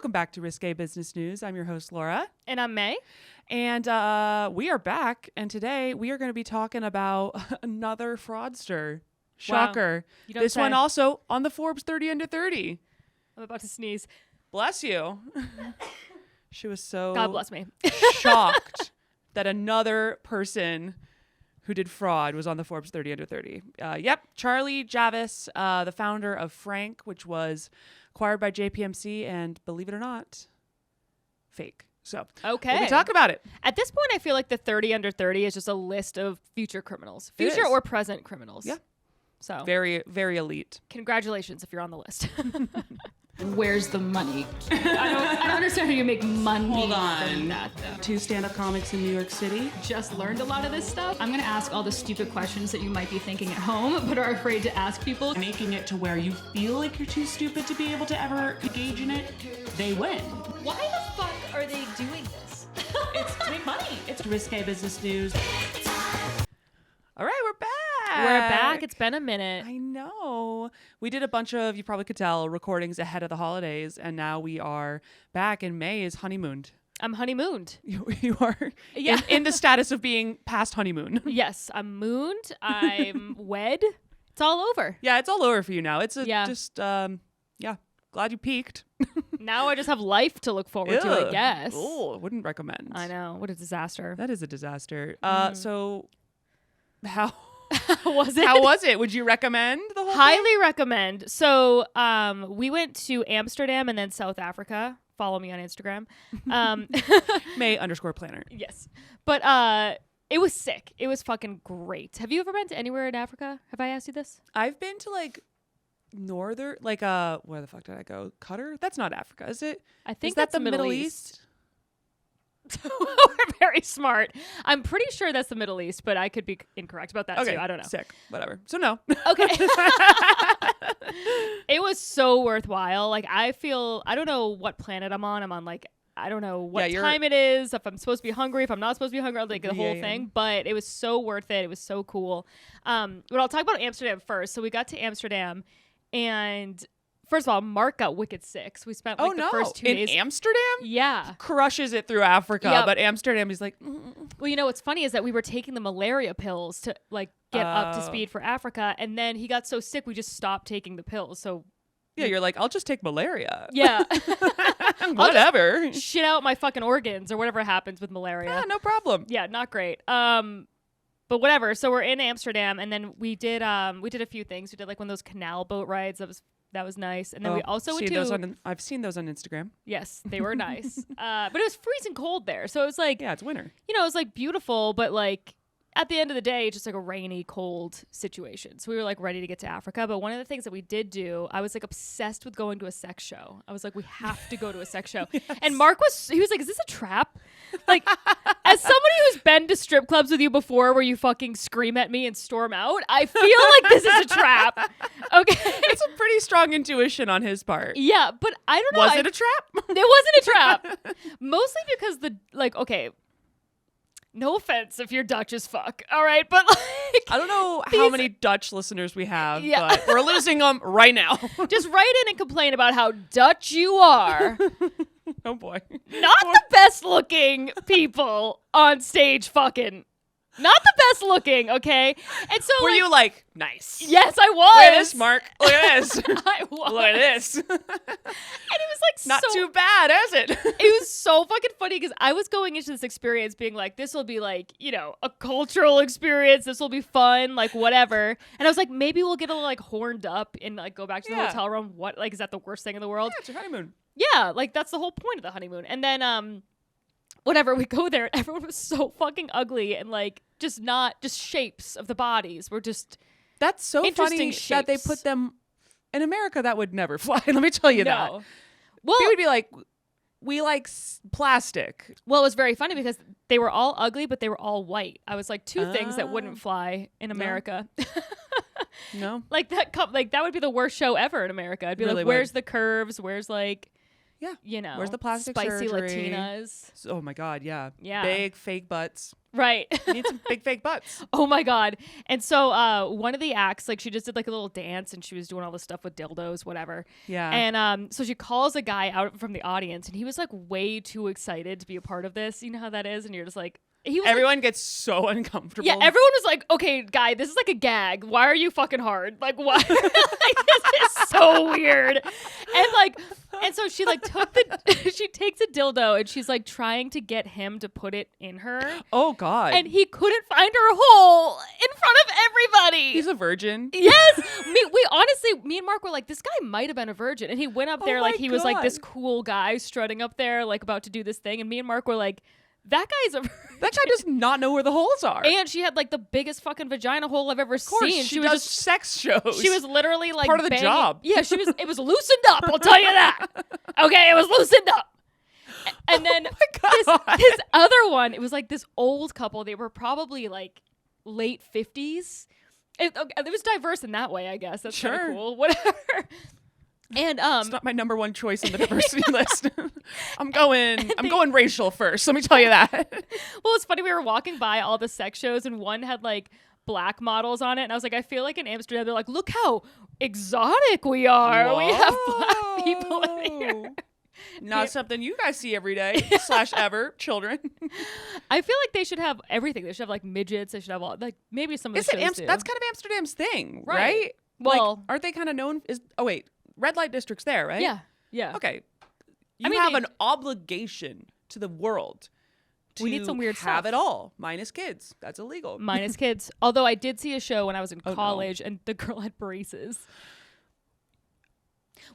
Welcome back to Risque Business News. I'm your host, Laura. And I'm May. And we are back. And today we are going to be talking about another fraudster. Shocker. Wow. This one also on the Forbes 30 Under 30. I'm about to sneeze. Bless you. She was so God bless me. shocked that another person who did fraud was on the Forbes 30 Under 30. Yep. Charlie Javis, the founder of Frank, which was acquired by JPMC, and believe it or not, fake. So okay, we'll be talking about it. At this point, I feel like the 30 Under 30 is just a list of future criminals. Future or present criminals. Yeah. So very, very elite. Congratulations if you're on the list. Where's the money? I don't understand how you make money. Hold on. From that, though. 2 stand-up comics in New York City. Just learned a lot of this stuff. I'm gonna ask all the stupid questions that you might be thinking at home, but are afraid to ask people. Making it to where you feel like you're too stupid to be able to ever engage in it, they win. Why the fuck are they doing this? It's to make money. It's Risque Business News. All right, we're back. We're back. It's been a minute. I know. We did a bunch of, you probably could tell, recordings ahead of the holidays, and now we are back, and May is honeymooned. I'm honeymooned. You are Yeah. in the status of being past honeymoon. Yes, I'm mooned. I'm wed. It's all over. Yeah, it's all over for you now. It's Yeah. just, glad you peaked. Now I just have life to look forward to, I guess. Oh, wouldn't recommend. I know. What a disaster. That is a disaster. So how Was it? how was it? Would you recommend the whole thing? Highly recommend. So we went to Amsterdam and then South Africa. Follow me on Instagram. May_planner. Yes. But it was sick. It was fucking great. Have you ever been to anywhere in Africa? Have I asked you this? I've been to like northern, like where the fuck did I go? Qatar? That's not Africa, is it? I think Is that that's the Middle East? We're very smart. I'm pretty sure that's the Middle East, but I could be incorrect about that Okay, too. I don't know. Sick. Whatever. So no. Okay. It was so worthwhile. Like I don't know what planet I'm on. I'm on like, I don't know what time it is, if I'm supposed to be hungry, if I'm not supposed to be hungry, like the whole thing. But it was so worth it. It was so cool. But I'll talk about Amsterdam first. So we got to Amsterdam and first of all, Mark got wicked sick. So we spent like the first 2 days. In Amsterdam? Yeah. Crushes it through Africa, Yep. but Amsterdam is like, Well, you know what's funny is that we were taking the malaria pills to like get up to speed for Africa, and then he got so sick we just stopped taking the pills. So yeah, you're like, I'll just take malaria. yeah, Whatever. shit out my fucking organs or whatever happens with malaria. Yeah, no problem. Yeah, not great. But whatever. So we're in Amsterdam, and then we did a few things. We did like one of those canal boat rides. That was nice. And then we also went to I've seen those on Instagram. Yes, they were nice. But it was freezing cold there. So it was like, Yeah, it's winter. you know, it was like beautiful, but like at the end of the day, just like a rainy, cold situation. So we were like ready to get to Africa. But one of the things that we did do, I was like obsessed with going to a sex show. I was like, we have to go to a sex show. Yes. And Mark he was like, is this a trap? Like, as somebody who's been to strip clubs with you before where you fucking scream at me and storm out, I feel like this is a trap. Okay. It's a pretty strong intuition on his part. Yeah, but I don't know. Was it a trap? It wasn't a trap. Mostly because no offense if you're Dutch as fuck, all right? But like, I don't know how many Dutch listeners we have, Yeah. but we're losing them right now. just write in and complain about how Dutch you are. Oh boy. Not the best looking people on stage fucking. Not the best looking, okay? And so Were you like, nice? Yes, I was. Look at this, Mark. Look at this. I was. Look at this. And it was like Not so too bad, is it? It was so fucking funny because I was going into this experience being like, this will be like, you know, a cultural experience. This will be fun, like whatever. And I was like, maybe we'll get a little like horned up and like go back to the hotel room. What, like, is that the worst thing in the world? Yeah, it's your honeymoon. Yeah, like that's the whole point of the honeymoon. And then, whatever, we go there, everyone was so fucking ugly and like just shapes of the bodies were just. That's so funny that they put them in America. That would never fly. Let me tell you that. Well, we would be like, we like plastic. Well, it was very funny because they were all ugly, but they were all white. I was like, two things that wouldn't fly in America. No. Like that would be the worst show ever in America. I'd be Really like, where's the curves? Where's like, Yeah. You know, Where's the plastic spicy surgery? Latinas. Oh my God, yeah. Yeah. Big fake butts. Right. You need some big fake butts. Oh my God. And so one of the acts, like she just did like a little dance and she was doing all this stuff with dildos, whatever. Yeah. And so she calls a guy out from the audience and he was like way too excited to be a part of this. You know how that is? And you're just like, everyone gets so uncomfortable. yeah, everyone was like, okay, guy, this is like a gag. Why are you fucking hard? Like, why? Like, this is so weird. And so she like she takes a dildo and she's like trying to get him to put it in her. Oh God. And he couldn't find her hole in front of everybody. He's a virgin. Yes. We honestly, me and Mark were like, this guy might have been a virgin. And he went up there like he was like this cool guy strutting up there, like about to do this thing. And me and Mark were like, that guy's a virgin. That guy does not know where the holes are. And she had like the biggest fucking vagina hole I've ever seen. She was does just sex shows. She was literally like part of the banging. job. Yeah, it was loosened up, I'll tell you that. Okay, it was loosened up. And then this other one, it was like this old couple. They were probably like late 50s. It was diverse in that way, I guess. That's kind of cool. Whatever. And it's not my number one choice on the diversity list. I'm going racial first. Let me tell you that. Well, it's funny. We were walking by all the sex shows, and one had like black models on it, and I was like, I feel like in Amsterdam, they're like, look how exotic we are. Whoa. We have black people in here. Not something you guys see every day / ever, children. I feel like they should have everything. They should have like midgets. They should have all like maybe some of the shows too. That's kind of Amsterdam's thing, right? Well, like, aren't they kind of known? Red light district's there, right? Yeah. Okay. You have an obligation to the world. We need some weird have stuff. It all, minus kids. That's illegal. Minus kids. Although I did see a show when I was in college, and the girl had braces,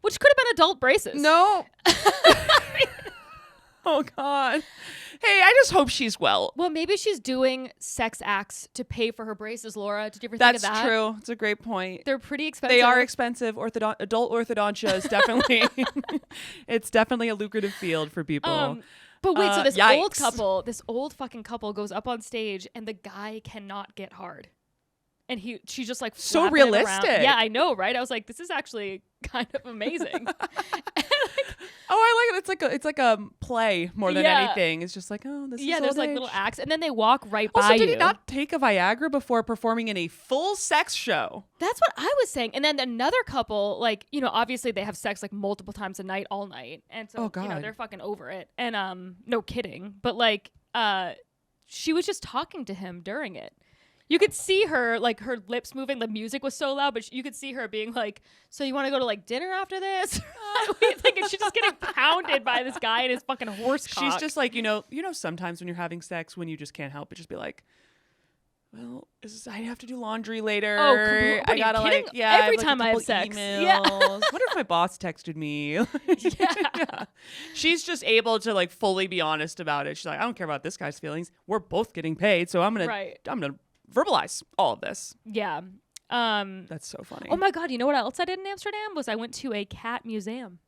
which could have been adult braces. No. Oh God. Hey, I just hope she's well. Well, maybe she's doing sex acts to pay for her braces, Laura. Did you ever think of that? That's true. It's a great point. They're pretty expensive. They are expensive. Adult orthodontia is definitely it's definitely a lucrative field for people. But wait, so this yikes. this old fucking couple goes up on stage and the guy cannot get hard. And she's just like so realistic. Yeah, I know, right? I was like, this is actually kind of amazing. I like it. It's like a play more than anything. It's just like, this is there's like little acts, and then they walk right by you. Also, did he not take a Viagra before performing in a full sex show? That's what I was saying. And then another couple, like, obviously they have sex like multiple times a night, all night, and so they're fucking over it. And no kidding, but like, she was just talking to him during it. You could see her, like, her lips moving. The music was so loud, but you could see her being like, so you want to go to, like, dinner after this? Thinking she's just getting pounded by this guy and his fucking horse cock. She's just like, sometimes when you're having sex, when you just can't help but just be like, well, I have to do laundry later. Oh, I gotta like, every time I have sex. Emails. Yeah. What if my boss texted me? Yeah. She's just able to like fully be honest about it. She's like, I don't care about this guy's feelings. We're both getting paid, so I'm gonna verbalize all of this. Yeah. That's so funny. Oh my God. You know what else I did in Amsterdam was I went to a cat museum.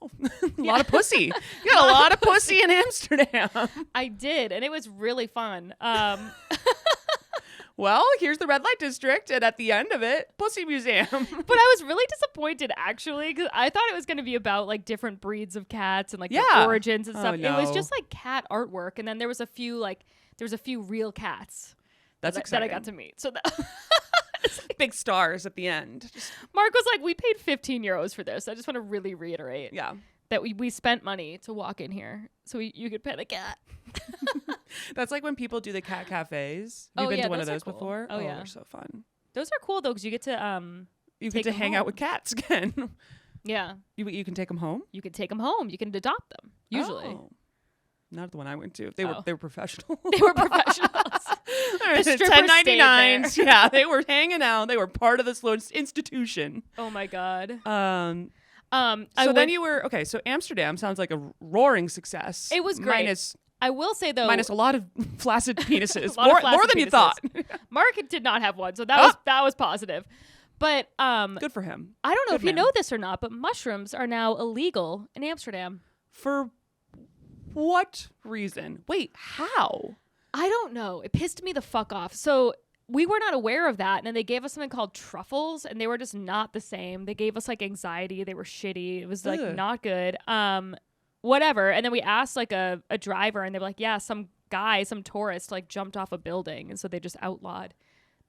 Oh, a lot of pussy. You got a lot of pussy in Amsterdam. I did. And it was really fun. Well, here's the red light district. And at the end of it, pussy museum. But I was really disappointed actually, because I thought it was going to be about like different breeds of cats and like their origins and stuff. No. It was just like cat artwork. And then there was a few real cats. That's exciting. That I got to meet. So big stars at the end. Mark was like, we paid 15 euros for this. I just want to really reiterate that we spent money to walk in here so you could pet a cat. That's like when people do the cat cafes. Have you been to one of those before? Oh, yeah. They're so fun. Those are cool though, because you get to get to hang out with cats again. Yeah. You can take them home? You can take them home. You can adopt them, usually. Oh. Not the one I went to. They were professional. They were professionals. The strippers 1099s. Yeah, they were hanging out. They were part of this institution. Oh my God. So Amsterdam sounds like a roaring success. It was great. I will say though, minus a lot of flaccid penises. more than you thought. Mark did not have one, so that was positive. But good for him. I don't know if you know this or not, but mushrooms are now illegal in Amsterdam. For what reason? Wait, how? I don't know. It pissed me the fuck off. So we were not aware of that. And then they gave us something called truffles, and they were just not the same. They gave us like anxiety. They were shitty. It was like not good. Whatever. And then we asked like a driver, and they were like, yeah, some tourist like jumped off a building. And so they just outlawed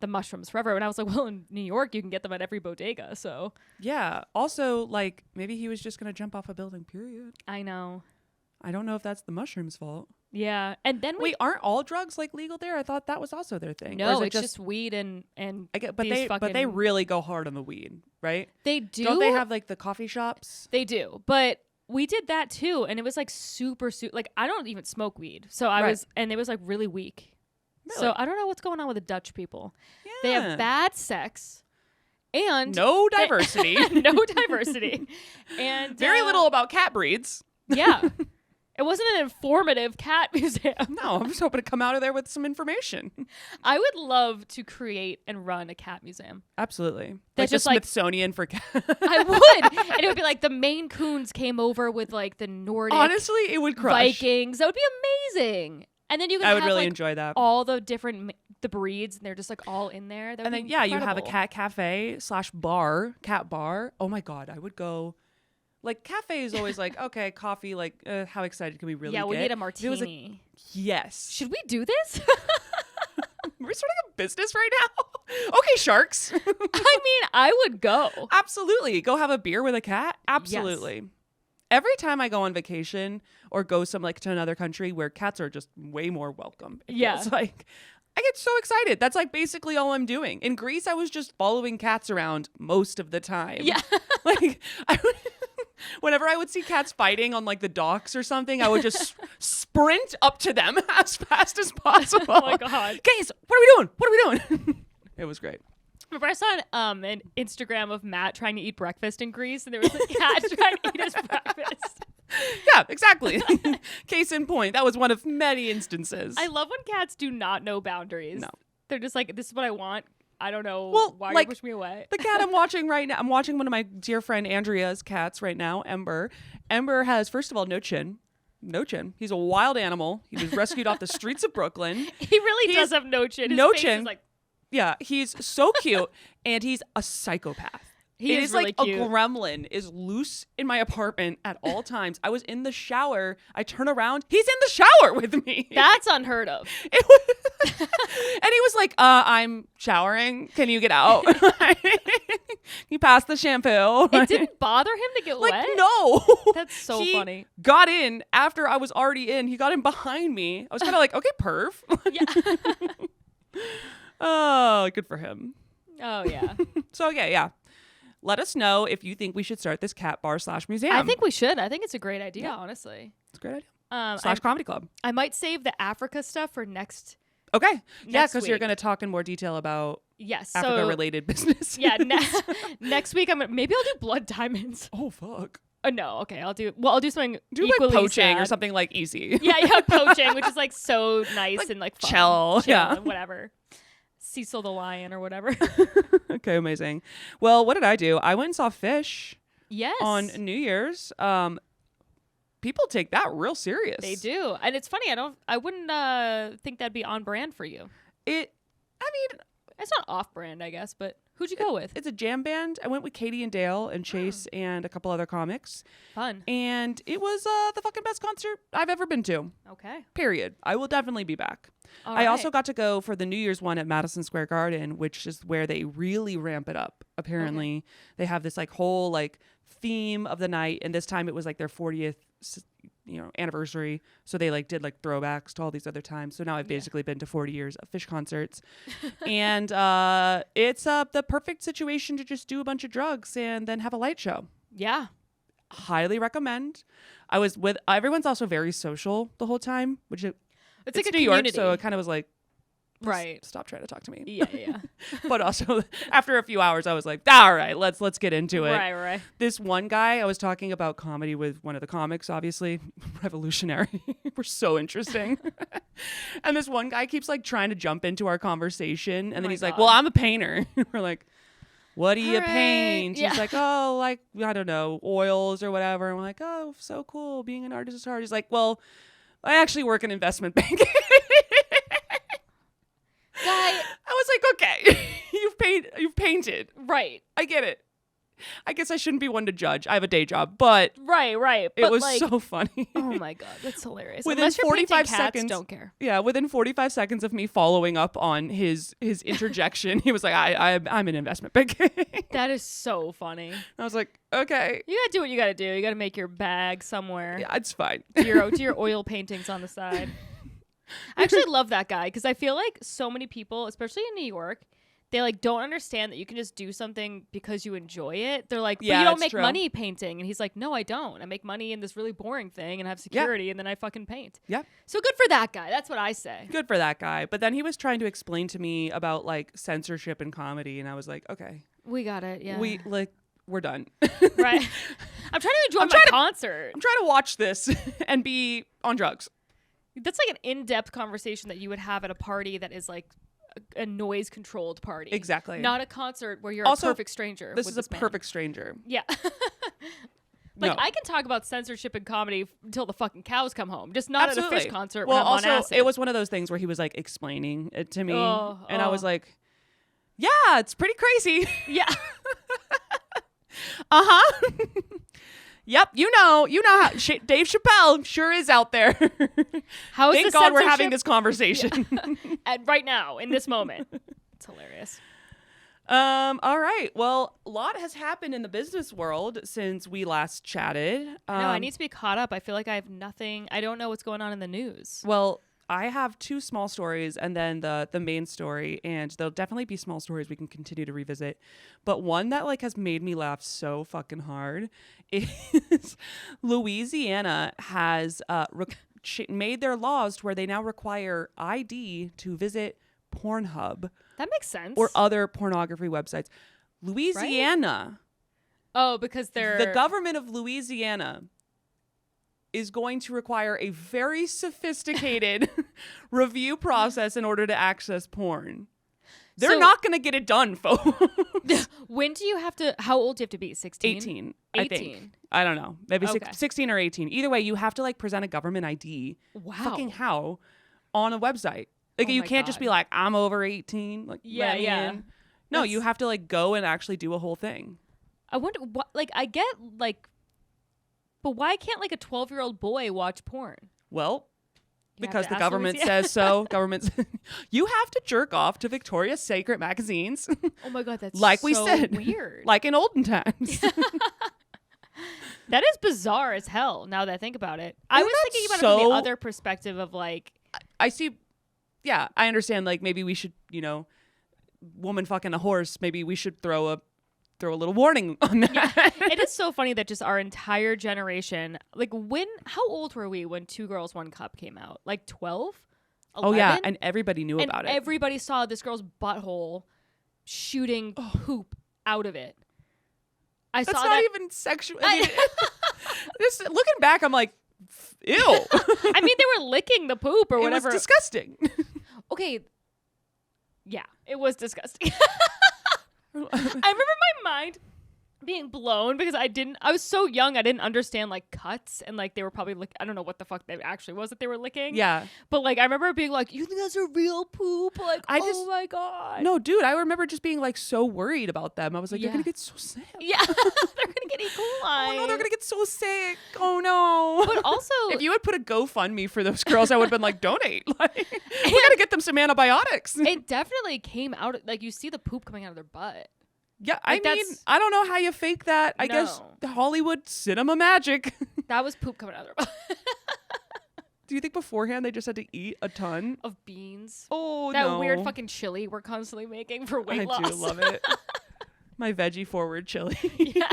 the mushrooms forever. And I was like, well, in New York, you can get them at every bodega. So yeah. Also, like, maybe he was just going to jump off a building, period. I know. I don't know if that's the mushrooms' fault. Yeah. And then wait, aren't all drugs like legal there? I thought that was also their thing. No, it's just weed and I get, but they really go hard on the weed, right? They do. Don't they have like the coffee shops? They do. But we did that too, and it was like super like I don't even smoke weed. So I was, and it was like really weak. Really? So I don't know what's going on with the Dutch people. Yeah. They have bad sex and no diversity. No diversity. And very little about cat breeds. Yeah. It wasn't an informative cat museum. No, I'm just hoping to come out of there with some information. I would love to create and run a cat museum. Absolutely. That's like just the Smithsonian for cats. I would. And it would be like the Maine Coons came over with like the Nordic Honestly, it would crush. Vikings. That would be amazing. And then you could I would have, really like, enjoy that. All the different the breeds, and they're just like all in there. And then you have a cat cafe / bar, cat bar. Oh my God, I would go. Like, cafe is always like, okay, coffee, like, how excited can we really get? Yeah, we need a martini. Yes. Should we do this? We're starting a business right now? Okay, sharks. I mean, I would go. Absolutely. Go have a beer with a cat? Absolutely. Yes. Every time I go on vacation or go to another country where cats are just way more welcome. It's like, I get so excited. That's like basically all I'm doing. In Greece, I was just following cats around most of the time. Yeah. Like, whenever I would see cats fighting on like the docks or something, I would just sprint up to them as fast as possible. Oh my God. Guys, what are we doing? It was great. Remember I saw an Instagram of Matt trying to eat breakfast in Greece, and there was a cat trying to eat his breakfast. Yeah, exactly. Case in point. That was one of many instances. I love when cats do not know boundaries. No. They're just like, this is what I want. I don't know why like, you push me away. The cat I'm watching right now, I'm watching one of my dear friend Andrea's cats right now, Ember. Ember has, first of all, no chin. No chin. He's a wild animal. He was rescued off the streets of Brooklyn. He really does have no chin. His no face chin. is like, yeah, he's so cute, and he's a psychopath. He is really like cute. A gremlin is loose in my apartment at all times. I was in the shower. I turn around. He's in the shower with me. That's unheard of. And he was like, I'm showering. Can you get out? He passed the shampoo. It didn't bother him to get wet? No. That's so he funny. Got in after I was already in. He got in behind me. I was kind of like, okay, perv. Yeah. Oh, good for him. Oh, yeah. So, yeah. Let us know if you think we should start this cat bar / museum. I think we should. I think it's a great idea, honestly. It's a great idea. / comedy club. I might save the Africa stuff for next. Okay. Yeah, because week. you're going to talk in more detail about yes, Africa-related business. Yeah, next week maybe I'll do blood diamonds. Oh, fuck. No, okay, I'll do something do equally like poaching sad. Or something like easy. Yeah, poaching, which is like so nice like and like fun. chill yeah, and whatever. Cecil the lion or whatever. Okay, amazing. Well, what did I do? I went and saw Fish. Yes. On New Year's. People take that real serious. They do, and it's funny. I wouldn't think that'd be on brand for you. It's not off brand, I guess, but. Who'd you go with? It's a jam band. I went with Katie and Dale and Chase and a couple other comics. Fun. And it was the fucking best concert I've ever been to. Okay. Period. I will definitely be back. I also got to go for the New Year's one at Madison Square Garden, which is where they really ramp it up. Apparently, they have this like whole like theme of the night, and this time it was like their 40th anniversary, so they like did like throwbacks to all these other times. So now I've basically been to 40 years of Fish concerts. And it's the perfect situation to just do a bunch of drugs and then have a light show. Yeah, highly recommend. I was with everyone's also very social the whole time, which it's like a New community. York, so it kind of was like, right, stop trying to talk to me. Yeah. But also after a few hours I was like, all right, let's get into it. Right. This one guy, I was talking about comedy with one of the comics, obviously revolutionary. We're so interesting. And this one guy keeps like trying to jump into our conversation, and then he's like, well, I'm a painter. We're like, what do you paint? Yeah. He's like, oh, like, I don't know, oils or whatever. And we're like, oh, so cool, being an artist is hard. He's like, well, I actually work in investment banking. Guy, I was like, Right. You've painted. Right. I get it. I guess I shouldn't be one to judge. I have a day job, but Right. it But was like, so funny. oh my God, that's hilarious. Within Unless you're 45 painting cats, seconds, don't care. Yeah, within 45 seconds of me following up on his interjection, he was like, I'm an investment banker. That is so funny. I was like, okay. You gotta do what you gotta do. You gotta make your bag somewhere. Yeah, it's fine. To your oil paintings on the side. I actually love that guy because I feel like so many people, especially in New York, they like don't understand that you can just do something because you enjoy it. They're like, but Yeah, you don't it's make true. money painting. And he's like, no, I don't. I make money in this really boring thing and have security and then I fucking paint. Yeah. So good for that guy. That's what I say. Good for that guy. But then he was trying to explain to me about like censorship in comedy, and I was like, okay. We got it. Yeah. We're done. Right. I'm trying to enjoy my concert. I'm trying to watch this and be on drugs. That's like an in-depth conversation that you would have at a party that is like a noise-controlled party. Exactly. Not a concert where you're Also, a perfect stranger. This with is a man. perfect stranger. Yeah. Like, No. I can talk about censorship in comedy until the fucking cows come home. Just not Absolutely. at a Fish concert Well, when I'm also, on acid. it was one of those things where he was like explaining it to me, and I was oh. like, yeah, it's pretty crazy. Yeah. Uh-huh. Yep, you know how Dave Chappelle sure is out there. How is Thank the God we're having censorship- this conversation. And right now, in this moment. It's hilarious. All right. Well, a lot has happened in the business world since we last chatted. No, I need to be caught up. I feel like I have nothing. I don't know what's going on in the news. Well, I have two small stories and then the main story, and there'll definitely be small stories we can continue to revisit. But one that like has made me laugh so fucking hard is Louisiana has made their laws to where they now require ID to visit Pornhub That makes sense. or other pornography websites. Louisiana, oh, because they're the government of Louisiana is going to require a very sophisticated review process in order to access porn. They're So- not going to get it done, folks. When do you have to? How old do you have to be? 16. 18, I think. 18. I don't know. Maybe Okay. 16 or 18. Either way, you have to like present a government ID. Wow. Fucking how? On a website. Like Oh you my can't just God. be like, I'm over 18. Like, Yeah, let me yeah. in. No, That's- you have to like go and actually do a whole thing. I wonder what. Like, I get like, but why can't like a 12-year-old boy watch porn? Well, You have because to the ask government Louisiana. says so. Government, you have to jerk off to Victoria's Secret magazines, Oh my God, that's like we so said, weird. like in olden times. That is bizarre as hell. Now that I think about it, I Isn't was that thinking about it from so- the other perspective of like, I see. Yeah, I understand. Like maybe we should, woman fucking a horse. Maybe we should throw a little warning on that. it is so funny that just our entire generation, like how old were we when Two Girls, One Cup came out? Like 12? Oh yeah, 11? and everybody knew And about it. everybody saw this girl's butthole shooting poop out of it. I That's saw not that. even sexual. I mean, just looking back, I'm like, ew. I mean, they were licking the poop or whatever. It was disgusting. Okay. Yeah, it was disgusting. I remember my mind being blown because I was so young, I didn't understand like cuts and like they were probably I don't know what the fuck they actually was that they were licking. Yeah. But like I remember being like, you think that's a real poop? Like, just- oh my God. No, dude, I remember just being like so worried about them. I was like, they're Yeah. gonna get so sick. Yeah. They're gonna get E. coli. Oh no, they're gonna get so sick. Oh no. But also if you had put a GoFundMe for those girls, I would have been like, donate. Like, we gotta get them some antibiotics. it definitely came out like you see the poop coming out of their butt. Yeah, Like, I mean, that's- I don't know how you fake that. I guess No. Hollywood cinema magic. That was poop coming out of their butt. Do you think beforehand they just had to eat a ton? Of beans. Oh, That no. weird fucking chili we're constantly making for weight I loss. do love it. My veggie forward chili. Yeah.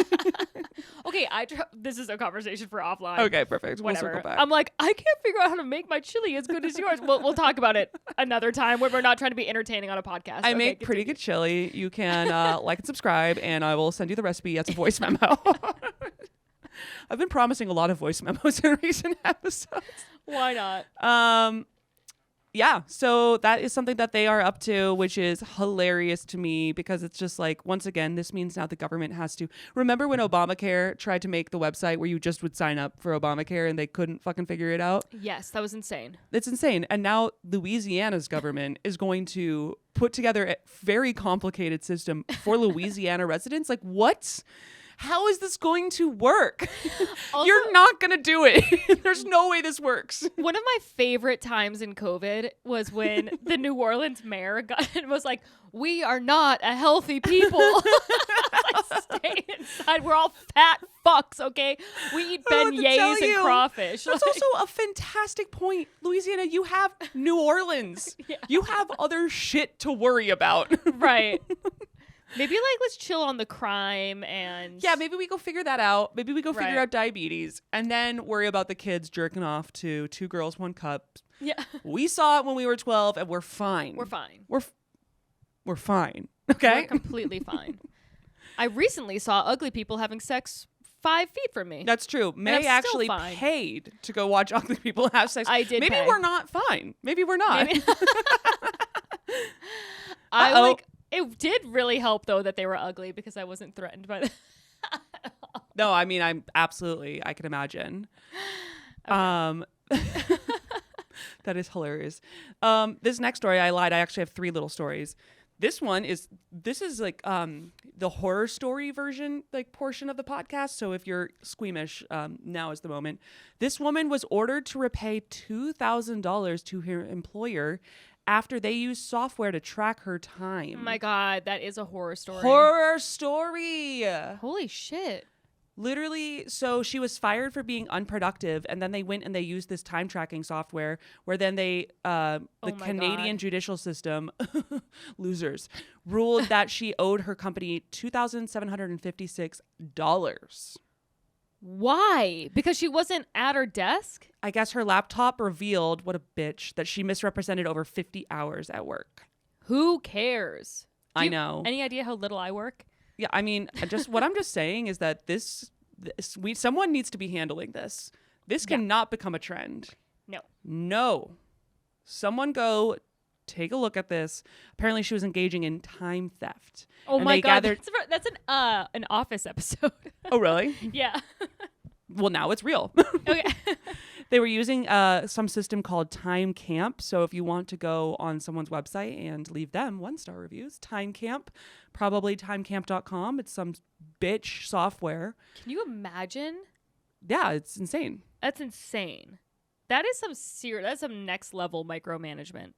Okay, this is a conversation for offline. Okay, perfect. We'll Whatever. circle back. I'm like, I can't figure out how to make my chili as good as yours. We'll talk about it another time when we're not trying to be entertaining on a podcast. I Okay, make pretty continue. good chili. You can like and subscribe, and I will send you the recipe as a voice memo. I've been promising a lot of voice memos in recent episodes. Why not? Yeah, so that is something that they are up to, which is hilarious to me because it's just like, once again, this means now the government has to. Remember when Obamacare tried to make the website where you just would sign up for Obamacare and they couldn't fucking figure it out? Yes, that was insane. It's insane. And now Louisiana's government is going to put together a very complicated system for Louisiana residents. Like, what? How is this going to work? Also, You're not going to do it. There's no way this works. one of my favorite times in COVID was when the New Orleans mayor was like, "We are not a healthy people." Like, stay inside. We're all fat fucks, okay? We eat beignets and crawfish. That's also a fantastic point. Louisiana, you have New Orleans. Yeah. You have other shit to worry about. Right. Maybe like let's chill on the crime and Yeah, maybe we go figure that out. Maybe we go figure Right. out diabetes and then worry about the kids jerking off to 2 Girls, 1 Cup. Yeah. We saw it when we were 12 and we're fine. We're fine. We're fine. Okay? We're completely fine. I recently saw ugly people having sex 5 feet from me. That's true. I'm May still actually fine. paid to go watch ugly people have sex. I did Maybe pay. we're not fine. Maybe we're not. Maybe- Uh-oh. It did really help though that they were ugly because I wasn't threatened by them. No, I mean, I can imagine. That is hilarious. This next story, I lied. I actually have 3 little stories. This is like the horror story version, like portion of the podcast. So if you're squeamish, now is the moment. This woman was ordered to repay $2,000 to her employer after they used software to track her time. Oh my God, that is a horror story. Horror story. Holy shit. Literally, so she was fired for being unproductive, and then they went and they used this time tracking software where then they, the Oh my Canadian God. judicial system, losers, ruled that she owed her company $2,756. Why? Because she wasn't at her desk? I guess her laptop revealed, what a bitch, that she misrepresented over 50 hours at work. Who cares? Do I you- know. Any idea how little I work? Yeah, I mean, what I'm just saying is that someone needs to be handling this. This Yeah. cannot become a trend. No. Someone go take a look at this. Apparently she was engaging in time theft. Oh And my they God. gathered- That's an Office episode. Oh, really? Yeah. Well, now it's real. Okay. They were using some system called Time Camp. So if you want to go on someone's website and leave them 1-star reviews, Time Camp, probably timecamp.com. It's some bitch software. Can you imagine? Yeah, it's insane. That's insane. That is that's some next level micromanagement.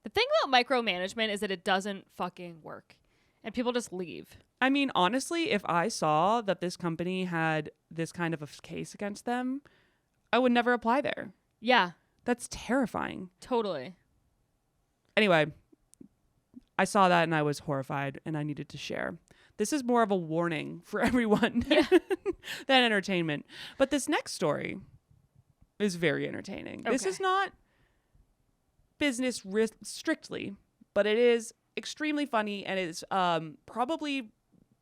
The thing about micromanagement is that it doesn't fucking work. And people just leave. I mean, honestly, if I saw that this company had this kind of a case against them, I would never apply there. Yeah, That's terrifying. totally. Anyway, I saw that and I was horrified and I needed to share. This is more of a warning for everyone than entertainment. But this next story is very entertaining. This Okay. is not business strictly, but it is extremely funny and it's probably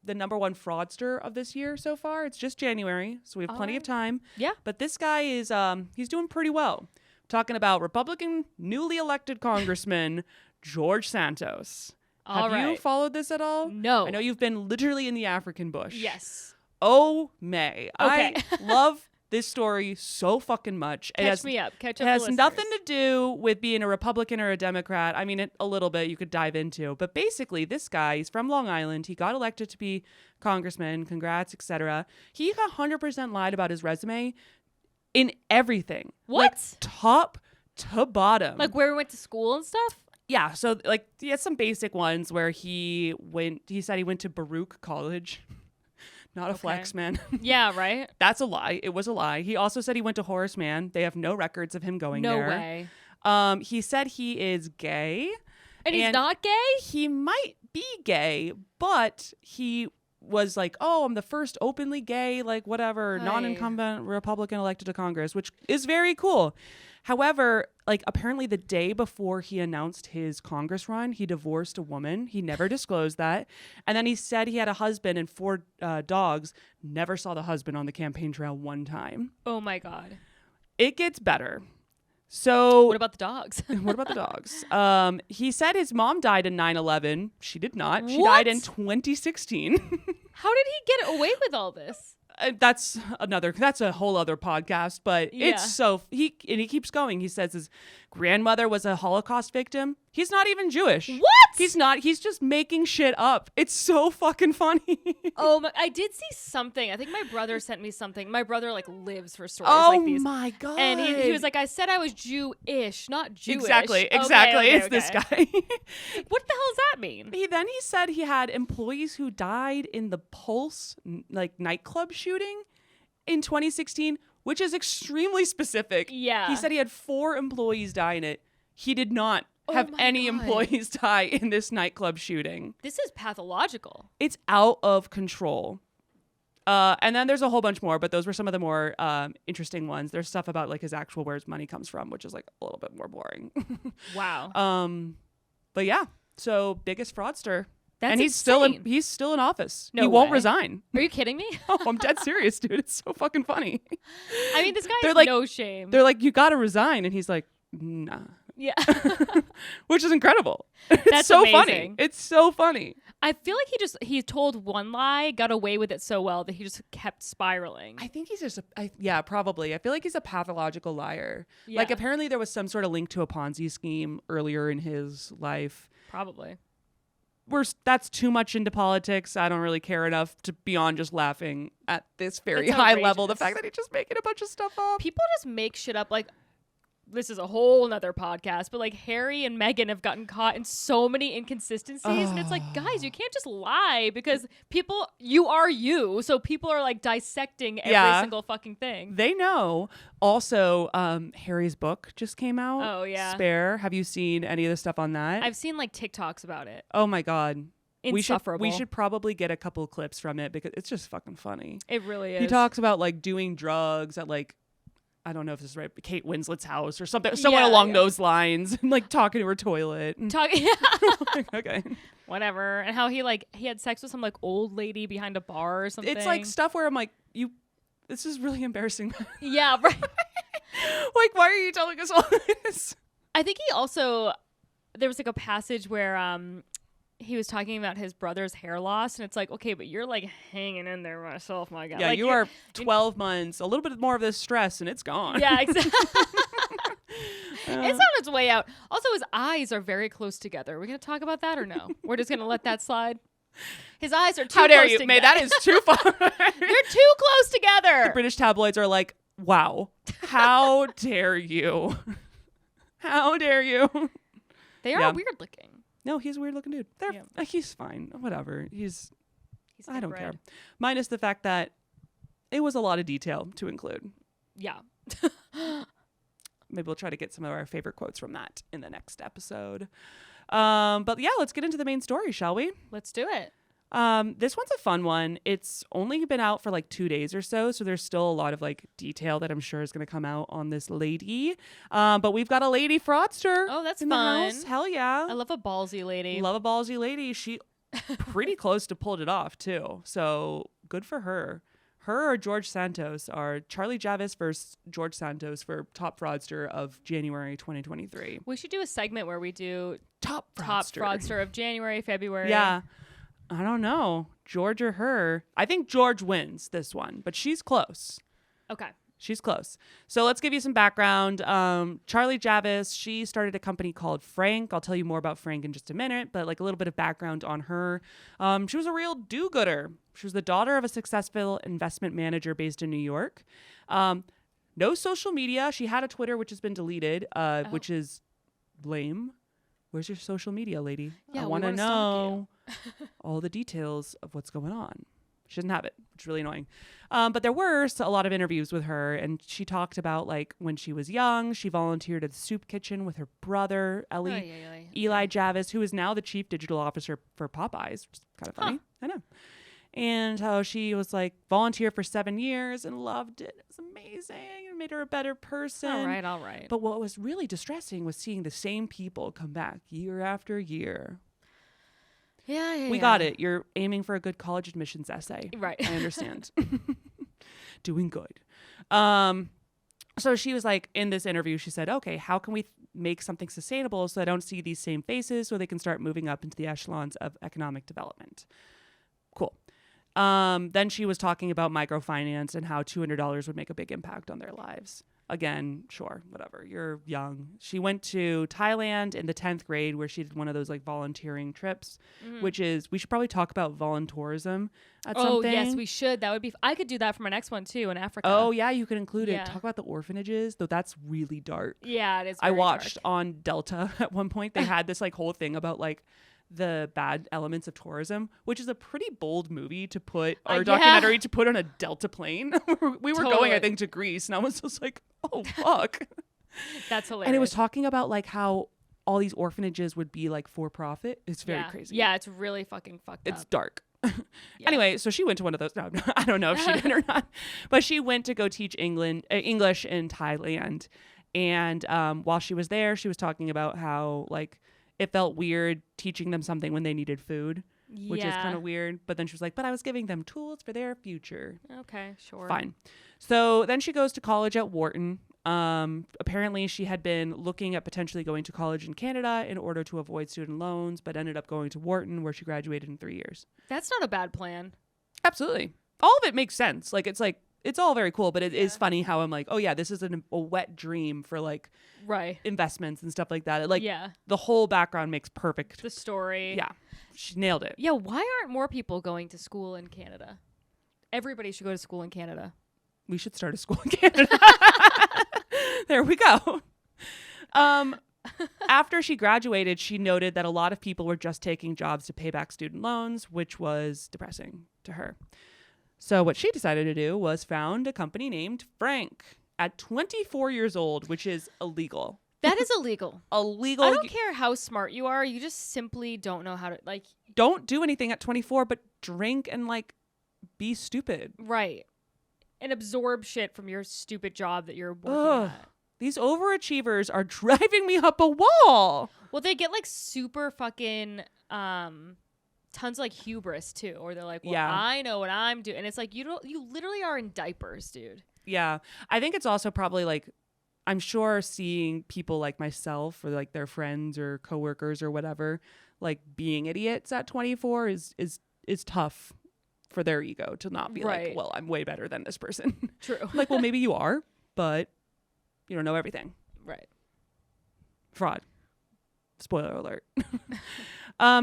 the #1 fraudster of this year so far. It's just January, so we have plenty of time. Yeah. But this guy is he's doing pretty well. Talking about Republican newly elected Congressman George Santos. All Have you right. followed this at all? No. I know you've been literally in the African bush. Yes. Oh, May. Okay. I love this story so fucking much. Catch me up. Catch up. It has the nothing listeners. to do with being a Republican or a Democrat. I mean, a little bit you could dive into. But basically, this guy, he's from Long Island. He got elected to be congressman. Congrats, etc. He 100% lied about his resume in everything. What? Like, top to bottom. Like where we went to school and stuff? Yeah, so like he has some basic ones where he said he went to Baruch College. Not a flex, man. Yeah, right? That's a lie. It was a lie. He also said he went to Horace Mann. They have no records of him going No there. way. He said he is gay. And he's And- not gay? He might be gay, but he was like, oh, I'm the first openly gay, like whatever, Hi. non-incumbent Republican elected to Congress, which is very cool. However, like apparently the day before he announced his Congress run, he divorced a woman. He never disclosed that. And then he said he had a husband and 4 dogs. Never saw the husband on the campaign trail one time. Oh my God. It gets better. So What about the dogs? what about the dogs? He said his mom died in 9/11. She did not. She What? died in 2016. How did he get away with all this? That's a whole other podcast, but Yeah. it's so he keeps going. He says his grandmother was a Holocaust victim. He's not even Jewish. What? He's not. He's just making shit up. It's so fucking funny. Oh my! I did see something. I think my brother sent me something. My brother like lives for stories Oh like these. my god. And he was like, I said I was Jew-ish, not Jewish. Exactly. Okay, Exactly. okay, It's this okay. guy. What the hell does that mean? He said he had employees who died in the Pulse nightclub shooting in 2016, which is extremely specific. Yeah. He said he had 4 employees die in it. He did not have my any God. employees die in this nightclub shooting. This is pathological. It's out of control. And then there's a whole bunch more, but those were some of the more interesting ones. There's stuff about like his actual where his money comes from, which is like a little bit more boring. Wow. But yeah, so biggest fraudster. That's and he's insane. still in office. No he won't way. resign. Are you kidding me? Oh, I'm dead serious, dude. It's so fucking funny. I mean, this guy They're has like- no shame. They're like, you got to resign, and he's like, nah, Yeah. which is incredible. It's That's so funny. amazing. It's so funny. I feel like he told one lie, got away with it so well that he just kept spiraling. I think he's just, yeah, probably. I feel like he's a pathological liar. Like Yeah. apparently there was some sort of link to a Ponzi scheme earlier in his life. Probably. That's too much into politics. I don't really care enough to beyond just laughing at this very That's high level. The outrageous. fact that he's just making a bunch of stuff up. People just make shit up. Like, this is a whole nother podcast, but like Harry and Meghan have gotten caught in so many inconsistencies. And it's like, guys, you can't just lie because you are you. So people are like dissecting every single fucking thing. They know. Also, Harry's book just came out. Oh, yeah. Spare. Have you seen any of the stuff on that? I've seen like TikToks about it. Oh my God. Insufferable. We should probably get a couple of clips from it because it's just fucking funny. It really is. He talks about like doing drugs at like, I don't know if this is right, but Kate Winslet's house or something, someone Yeah, along yeah. those lines, and like talking to her toilet. And okay. Whatever. And how he had sex with some like old lady behind a bar or something. It's like stuff where I'm like, this is really embarrassing. Yeah, right. Like, why are you telling us all this? I think he also, there was like a passage where he was talking about his brother's hair loss, and it's like, okay, but you're like hanging in there myself, my God. Yeah, like, you are 12 months, a little bit more of this stress, and it's gone. Yeah, exactly. It's on its way out. Also, his eyes are very close together. Are we going to talk about that or no? We're just going to let that slide? His eyes are too How dare close you? together. May that is too far. They're too close together. British tabloids are like, wow, how dare you? How dare you? They are Yeah. weird looking. No, he's a weird looking dude. He's fine. Whatever. He's I don't care. good. Minus the fact that it was a lot of detail to include. Yeah. Maybe we'll try to get some of our favorite quotes from that in the next episode. But yeah, let's get into the main story, shall we? Let's do it. This one's a fun one. It's only been out for like 2 days or so there's still a lot of like detail that I'm sure is going to come out on this lady. But we've got a lady fraudster. Oh, that's in the fun. house. Hell yeah. I love a ballsy lady. Love a ballsy lady. She pretty close to pulled it off too. So good for her. Her or George Santos are Charlie Javis versus George Santos for top fraudster of January 2023. We should do a segment where we do Top top fraudster of January, February. Yeah. I don't know. George or her. I think George wins this one, but she's close. Okay. She's close. So let's give you some background. Charlie Javis, she started a company called Frank. I'll tell you more about Frank in just a minute, but like a little bit of background on her. She was a real do-gooder. She was the daughter of a successful investment manager based in New York. No social media. She had a Twitter, which has been deleted, which is lame. Where's your social media, lady? Yeah, I we want to wanna stalk know all the details of what's going on. She doesn't have it, which is really annoying. But there were a lot of interviews with her, and she talked about like when she was young, she volunteered at the soup kitchen with her brother, Eli Javis, who is now the chief digital officer for Popeyes, which is kind of funny. I know. And how she was like volunteer for 7 years and loved it. It was amazing. It made her a better person. All right. But what was really distressing was seeing the same people come back year after year. Yeah. We got it. You're aiming for a good college admissions essay. Right. I understand. Doing good. So she was like, in this interview, she said, okay, how can we make something sustainable so I don't see these same faces so they can start moving up into the echelons of economic development? Cool. Then she was talking about microfinance and how $200 would make a big impact on their lives. Again, sure, whatever. You're young. She went to Thailand in the 10th grade where she did one of those like volunteering trips, which is, we should probably talk about voluntourism at something. Oh, yes, we should. That would be, I could do that for my next one too in Africa. Oh, yeah, you could include Yeah. it. Talk about the orphanages, though that's really dark. Yeah, it is. I very watched dark. on Delta at one point, they had this like whole thing about like the bad elements of tourism, which is a pretty bold movie to put, or Yeah. documentary to put on a Delta plane. We were going, Totally. I think, to Greece, and I was just like, oh, fuck. That's hilarious. And it was talking about like how all these orphanages would be like for profit. It's very yeah. crazy. Yeah, it's really fucking fucked It's up. dark. Anyway, so she went to one of those. No, I don't know if she did or not, but she went to go teach English in Thailand. And while she was there, she was talking about how like it felt weird teaching them something when they needed food, which is kind of weird. But then she was like, but I was giving them tools for their future. Okay, sure. Fine. So then she goes to college at Wharton. Apparently she had been looking at potentially going to college in Canada in order to avoid student loans, but ended up going to Wharton where she graduated in 3 years. That's not a bad plan. Absolutely. All of it makes sense. Like, it's all very cool, but it is funny how I'm like, oh yeah, this is a wet dream for like Right. investments and stuff like that. Like Yeah. the whole background makes perfect. The story. Yeah. She nailed it. Yeah, why aren't more people going to school in Canada? Everybody should go to school in Canada. We should start a school in Canada. There we go. After she graduated, she noted that a lot of people were just taking jobs to pay back student loans, which was depressing to her. So what she decided to do was found a company named Frank at 24 years old, which is illegal. That is illegal. Illegal. I don't care how smart you are. You just simply don't know how to, like, Don't do anything at 24, but drink and like be stupid. right. And absorb shit from your stupid job that you're working Ugh. at. These overachievers are driving me up a wall. Well, they get like super fucking tons of like hubris too, or they're like, well, Yeah. I know what I'm doing, and it's like you literally are in diapers, dude. Yeah. I think it's also probably like, I'm sure seeing people like myself or like their friends or coworkers or whatever, like being idiots at 24 is tough for their ego to not be Right. like, well, I'm way better than this person. True. Like, well, maybe you are, but you don't know everything. Right. Fraud. Spoiler alert.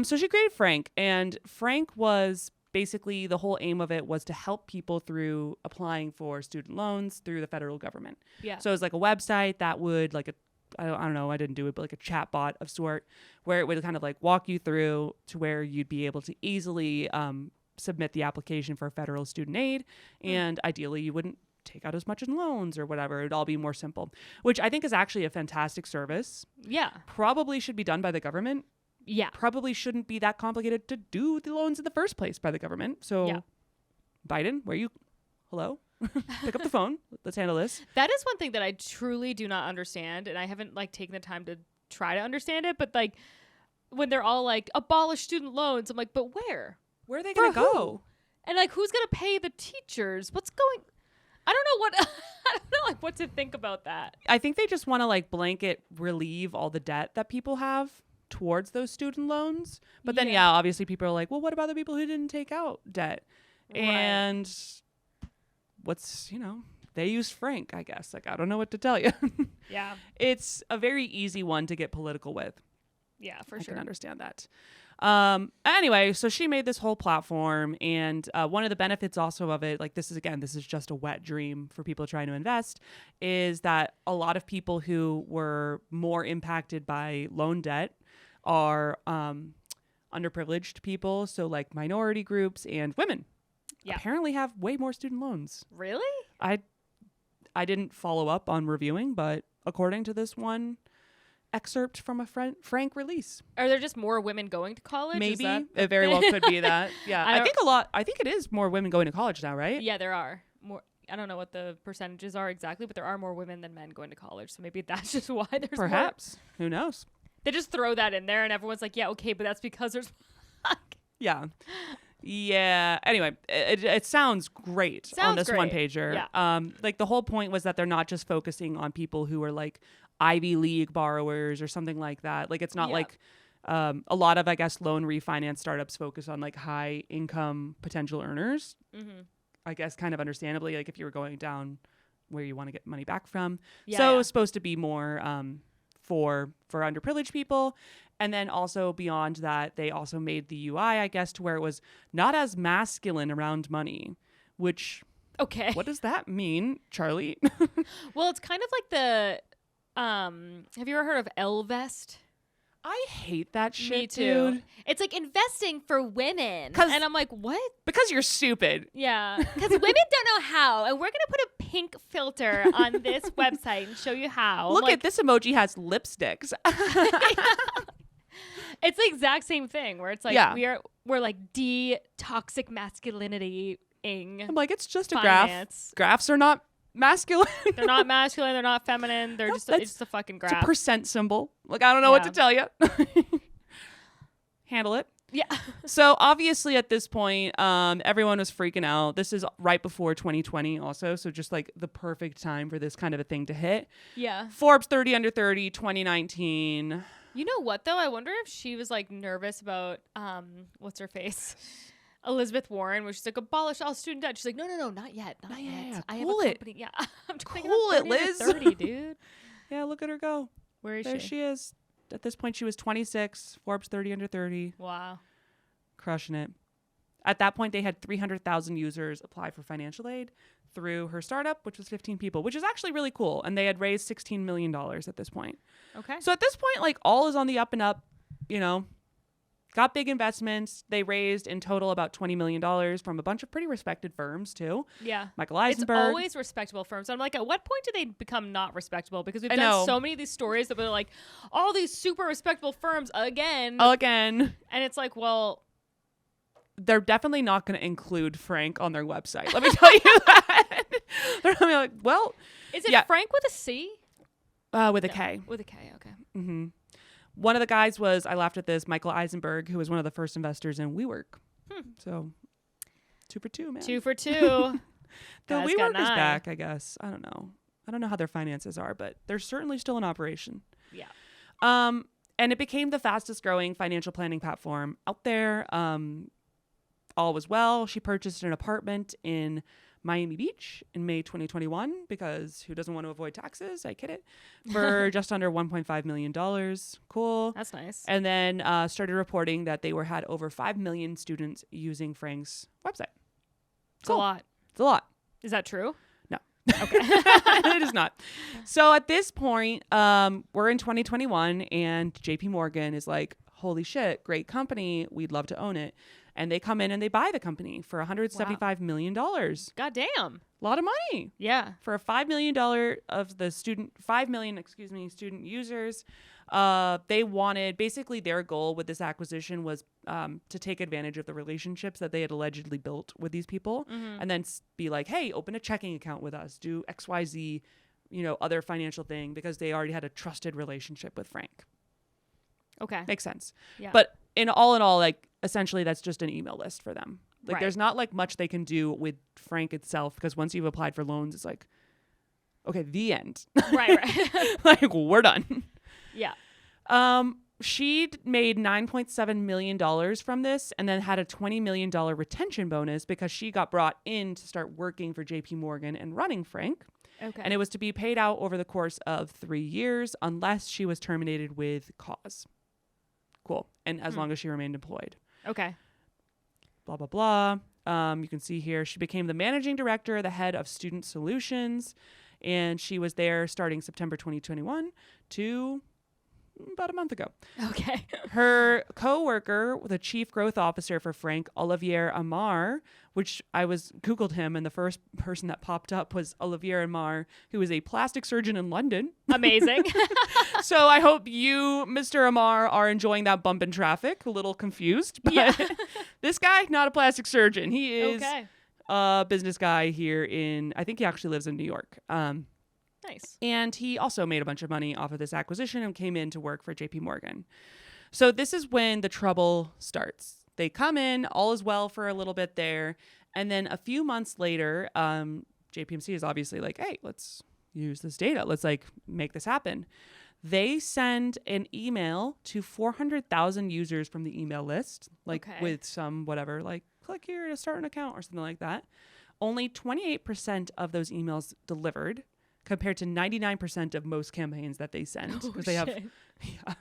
So she created Frank, and Frank was basically, the whole aim of it was to help people through applying for student loans through the federal government. Yeah. So it was like a website that would like I don't know, I didn't do it, but like a chat bot of sort where it would kind of like walk you through to where you'd be able to easily submit the application for federal student aid. And ideally you wouldn't take out as much in loans or whatever. It'd all be more simple, which I think is actually a fantastic service. Yeah. Probably should be done by the government. Yeah. Probably shouldn't be that complicated to do the loans in the first place by the government. So Yeah. Biden, hello? Pick up the phone. Let's handle this. That is one thing that I truly do not understand, and I haven't like taken the time to try to understand it. But like when they're all like abolish student loans, I'm like, but where? Where are they For going to who? go? And like who's gonna pay the teachers? What's going? I don't know what I don't know like what to think about that. I think they just want to like blanket relieve all the debt that people have towards those student loans. But then, Yeah. obviously people are like, well, what about the people who didn't take out debt? Right. And they use Frank, I guess. Like, I don't know what to tell you. Yeah. It's a very easy one to get political with. Yeah, for I sure. can understand that. Anyway, so she made this whole platform, and one of the benefits also of it, like this is just a wet dream for people trying to invest, is that a lot of people who were more impacted by loan debt are underprivileged people, so like minority groups and women. Yeah. Apparently have way more student loans. Really? I didn't follow up on reviewing, but according to this one excerpt from a Frank release, Are there just more women going to college? Is maybe that it very well could be that. Yeah, I I think it is more women going to college now, right? Yeah, there are more. I don't know what the percentages are exactly, but there are more women than men going to college. So maybe that's just why there's more. Perhaps. Who knows? They just throw that in there, and everyone's like, "Yeah, okay," but that's because there's. Yeah. Yeah. Anyway, it sounds great on Sounds this great. one pager. Yeah. Like the whole point was that they're not just focusing on people who are like Ivy League borrowers or something like that. Like it's not Yeah. like a lot of, I guess, loan refinance startups focus on like high income potential earners. Mm-hmm. I guess kind of understandably, like if you were going down where you want to get money back from. Yeah, So yeah. it's supposed to be more for underprivileged people. And then also beyond that, they also made the UI, I guess, to where it was not as masculine around money, which Okay. what does that mean, Charlie? Well, it's kind of like the have you ever heard of L-Vest? I hate that shit, Me too. dude. It's like investing for women. 'Cause- And I'm like, what? Because you're stupid. Yeah. Because women don't know how. And we're going to put a pink filter on this website and show you how. I'm Look like, at this emoji has lipsticks. it's the exact same thing where it's like Yeah. we're like de-toxic masculinity-ing. I'm like, it's just a Finance. graph. Graphs are not masculine. They're not masculine. They're not feminine. They're No, just that's- it's just a fucking It's a graph. percent symbol. Like, I don't know what Yeah. to tell you. Handle it. Yeah. So obviously at this point, everyone was freaking out. This is right before 2020 also. So just like the perfect time for this kind of a thing to hit. Yeah. Forbes 30 under 30, 2019. You know what though? I wonder if she was like nervous about what's her face? Elizabeth Warren, where she's like, abolish all student debt. She's like, no, not yet. Not Yeah, yet. yeah, I have cool a it. company. Yeah. I'm trying Cool to it, Liz. 30, dude. Yeah, look at her go. Where is There she? she is. At this point, she was 26, Forbes 30 under 30, Wow. crushing it. At that point, they had 300,000 users apply for financial aid through her startup, which was 15 people, which is actually really cool. And they had raised $16 million at this point. Okay. So at this point, like all is on the up and up, you know, got big investments. They raised in total about $20 million from a bunch of pretty respected firms too. Yeah. Michael It's Eisenberg. always respectable firms. I'm like, at what point do they become not respectable? Because we've I done know. so many of these stories that we're like, all these super respectable firms again. Again, And it's like, well, they're definitely not going to include Frank on their website. Let me tell you that. They're going to be like, well, is it Yeah. Frank with a C? with a No, K. With a K, okay. Mm-hmm. One of the guys was, I laughed at this, Michael Eisenberg, who was one of the first investors in WeWork. So 2 for 2, man. 2 for 2. The Guys WeWork got is 9. back, I guess. I don't know. I don't know how their finances are, but they're certainly still in operation. Yeah. And it became the fastest growing financial planning platform out there. All was well. She purchased an apartment in Miami Beach in May 2021 because who doesn't want to avoid taxes? I kid it. For just under $1.5 million. Cool. That's nice. And then started reporting that they had over 5 million students using Frank's website. It's a lot. It's a lot. Is that true? No. Okay. It is not. So at this point, we're in 2021 and JP Morgan is like, holy shit, great company. We'd love to own it. And they come in and they buy the company for $175 million. A God damn. lot of money Yeah. for a $5 million of the student users. They wanted, basically their goal with this acquisition was to take advantage of the relationships that they had allegedly built with these people and then be like, hey, open a checking account with us, do XYZ, other financial thing, because they already had a trusted relationship with Frank. Okay. Makes sense. Yeah. But in all, like essentially that's just an email list for them. Like Right. there's not like much they can do with Frank itself, because once you've applied for loans, it's like, okay, the end. right. Like we're done. Yeah. She made $9.7 million from this and then had a $20 million retention bonus because she got brought in to start working for JP Morgan and running Frank. Okay. And it was to be paid out over the course of 3 years unless she was terminated with cause. Cool. And as long as she remained employed. Okay. Blah, blah, blah. You can see here, she became the managing director, the head of student solutions. And she was there starting September 2021 to about a month ago. Okay. Her co-worker, the chief growth officer for Frank, Olivier Amar, which I Googled him, and the first person that popped up was Olivier Amar, who is a plastic surgeon in London. Amazing. So I hope you, Mr. Amar, are enjoying that bump in traffic. A little confused, but Yeah. this guy, not a plastic surgeon. He is Okay. a business guy here I think he actually lives in New York. Nice. And he also made a bunch of money off of this acquisition and came in to work for JP Morgan. So this is when the trouble starts. they come in, all is well for a little bit there. And then a few months later, JPMC is obviously like, hey, let's use this data. Let's like make this happen. They send an email to 400,000 users from the email list, like with some whatever, like click here to start an account or something like that. Only 28% of those emails delivered compared to 99% of most campaigns that they send. Because they have, yeah.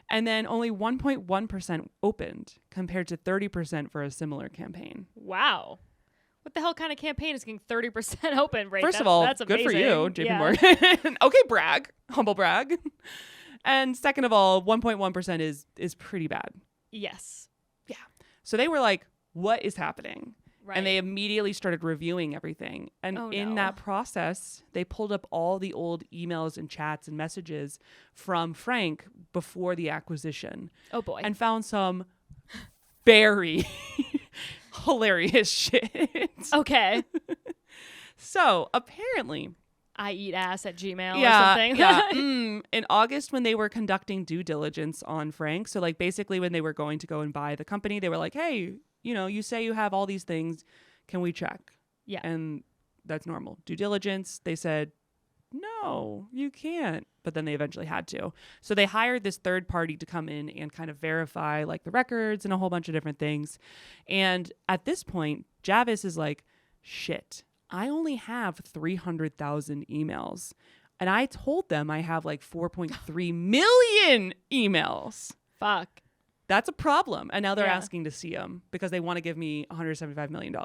And then only 1.1% opened compared to 30% for a similar campaign. Wow. What the hell kind of campaign is getting 30% open rate? First of all, that's good for amazing. you, JP Morgan. Okay, brag. Humble brag. And second of all, 1.1% is pretty bad. Yes. Yeah. So they were like, what is happening? Right. And they immediately started reviewing everything. And in that process, they pulled up all the old emails and chats and messages from Frank before the acquisition. Oh, boy. And found some very hilarious shit. Okay. So apparently, I eat ass at Gmail or something. Yeah. In August, when they were conducting due diligence on Frank, so like basically when they were going to go and buy the company, they were like, hey, you know, you say you have all these things. Can we check? Yeah. And that's normal. Due diligence, they said, no, you can't. But then they eventually had to. So they hired this third party to come in and kind of verify like the records and a whole bunch of different things. And at this point, Javis is like, shit, I only have 300,000 emails. And I told them I have like 4.3 million emails. Fuck. That's a problem. And now they're asking to see him because they want to give me $175 million.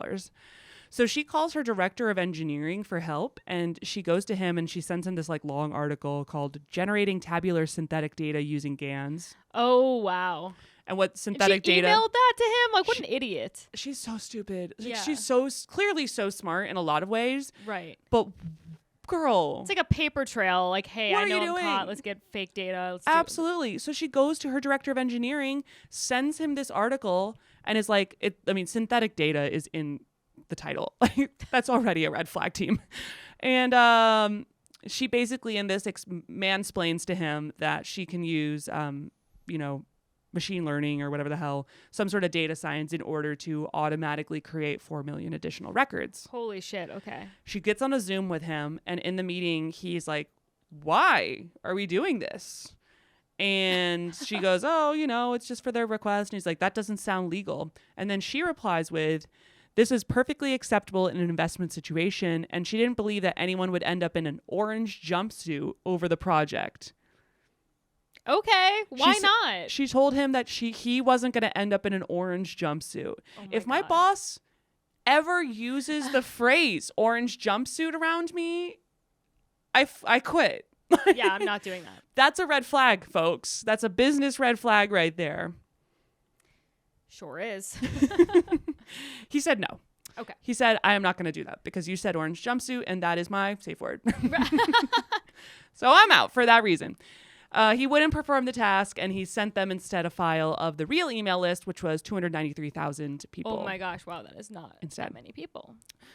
So she calls her director of engineering for help, and she goes to him and she sends him this like long article called Generating Tabular Synthetic Data Using GANs. Oh, wow. And what synthetic she data... emailed that to him? Like, what an idiot. She's so stupid. Like, Yeah. she's so clearly so smart in a lot of ways. Right. But girl... It's like a paper trail. Like, hey, What I are know you I'm doing? caught. Let's get fake data. Let's do it. Absolutely. So she goes to her director of engineering, sends him this article, and is like, synthetic data is in the title. Like, that's already a red flag, team. And she basically in this mansplains to him that she can use, machine learning or whatever the hell, some sort of data science in order to automatically create 4 million additional records. Holy shit. Okay. She gets on a Zoom with him, and in the meeting, he's like, why are we doing this? And she goes, oh, it's just for their request. And he's like, that doesn't sound legal. And then she replies with, this is perfectly acceptable in an investment situation. And she didn't believe that anyone would end up in an orange jumpsuit over the project. Okay. Why not? She told him that he wasn't going to end up in an orange jumpsuit. If my boss ever uses the phrase orange jumpsuit around me, I quit. Yeah, I'm not doing that. That's a red flag, folks. That's a business red flag right there. Sure is. He said no. Okay. He said, I am not going to do that because you said orange jumpsuit and that is my safe word. So I'm out for that reason. He wouldn't perform the task, and he sent them instead a file of the real email list, which was 293,000 people. Oh my gosh. Wow. That is not Instead. that many people.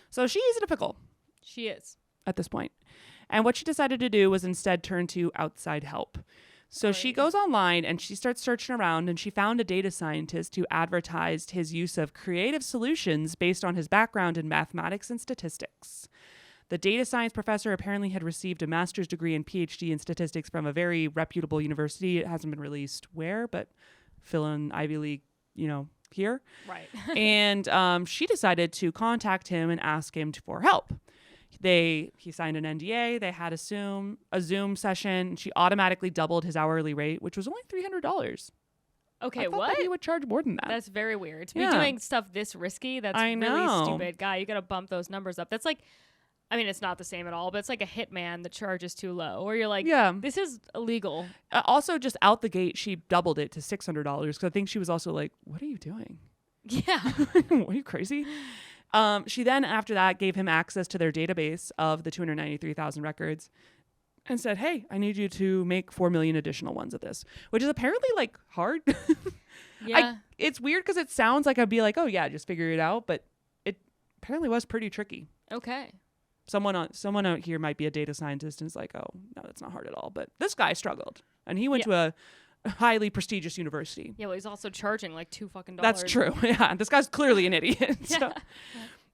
So she's in a pickle She is. at this point. And what she decided to do was instead turn to outside help. So she goes online and she starts searching around, and she found a data scientist who advertised his use of creative solutions based on his background in mathematics and statistics. The data science professor apparently had received a master's degree and PhD in statistics from a very reputable university. It hasn't been released where, but fill in Ivy League, here. Right. And she decided to contact him and ask him for help. He signed an NDA. They had a Zoom session. She automatically doubled his hourly rate, which was only $300. Okay, I thought what? that he would charge more than that. That's very weird. To be Yeah. doing stuff this risky, that's I know. really stupid. Guy, you got to bump those numbers up. That's like, I mean, it's not the same at all, but it's like a hitman that charges too low. Or you're like, Yeah. this is illegal. Also, just out the gate, she doubled it to $600 because I think she was also like, what are you doing? Yeah. Are you crazy? She then, after that, gave him access to their database of the 293,000 records and said, hey, I need you to make 4 million additional ones of this, which is apparently like hard. Yeah. It's weird because it sounds like I'd be like, oh, yeah, just figure it out. But it apparently was pretty tricky. Okay. Someone out here might be a data scientist and is like, oh, no, that's not hard at all. But this guy struggled. And he went to highly prestigious university. Yeah, well, he's also charging like $2 That's true. Yeah, this guy's clearly an idiot. So. Yeah.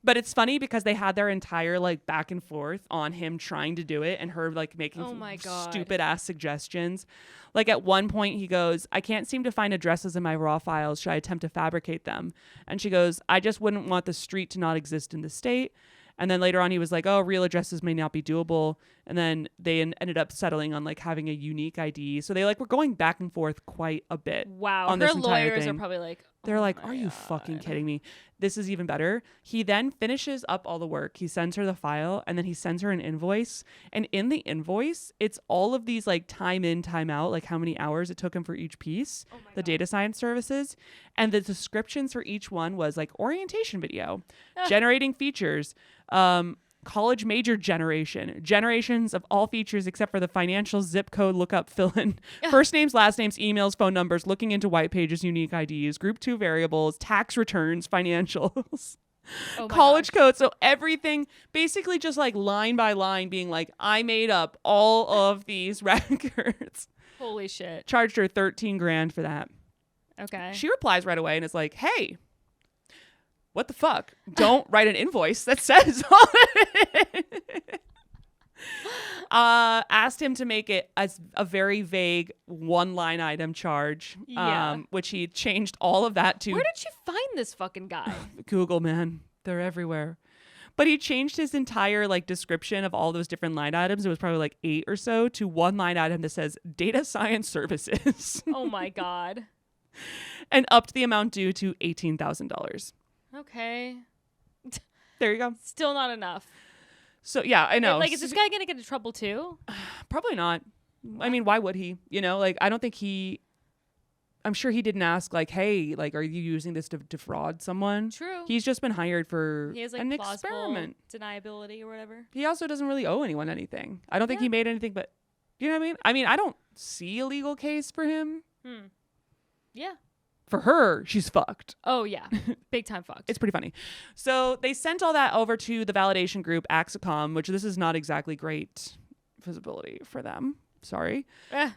But it's funny because they had their entire like back and forth on him trying to do it and her like making Oh my God. stupid ass suggestions. Like at one point he goes, I can't seem to find addresses in my raw files. Should I attempt to fabricate them? And she goes, I just wouldn't want the street to not exist in the state. And then later on he was like, oh, real addresses may not be doable. And then they ended up settling on like having a unique ID. So they like were going back and forth quite a bit. Wow. On Her this entire lawyers thing. are probably like, They're oh like, my are you God. fucking kidding me? This is even better. He then finishes up all the work. He sends her the file and then he sends her an invoice. And in the invoice, it's all of these like time in, time out, like how many hours it took him for each piece, the data science services. And the descriptions for each one was like orientation video, generating features, college major generations of all features except for the financial zip code lookup fill in, first names, last names, emails, phone numbers, looking into white pages, unique IDs, group 2 variables, tax returns, financials, Oh my college gosh. code. So everything basically just like line by line being like, I made up all of these records. Holy shit. Charged her $13,000 for that. Okay. She replies right away and is like, hey, what the fuck? Don't write an invoice that says all it. Asked him to make it as a very vague one line item charge, Yeah. which he changed all of that to Where did she find this fucking guy? Google, man. They're everywhere. But he changed his entire like description of all those different line items. It was probably like 8 or so to one line item that says data science services Oh my God. and upped the amount due to $18,000. Okay. There you go. Still not enough. So yeah, I know. Like, is this guy gonna get in trouble too? Probably not. I mean, why would he? You know, like I don't think I'm sure he didn't ask like, hey, like, are you using this to defraud someone? True. He's just been hired for He has like an plausible experiment. deniability or whatever. He also doesn't really owe anyone anything. I don't think he made anything, but you know what I mean? I mean, I don't see a legal case for him. Yeah. For her, she's fucked. Oh yeah. Big time fucked. It's pretty funny. So they sent all that over to the validation group, Axicom, which this is not exactly great visibility for them. Sorry.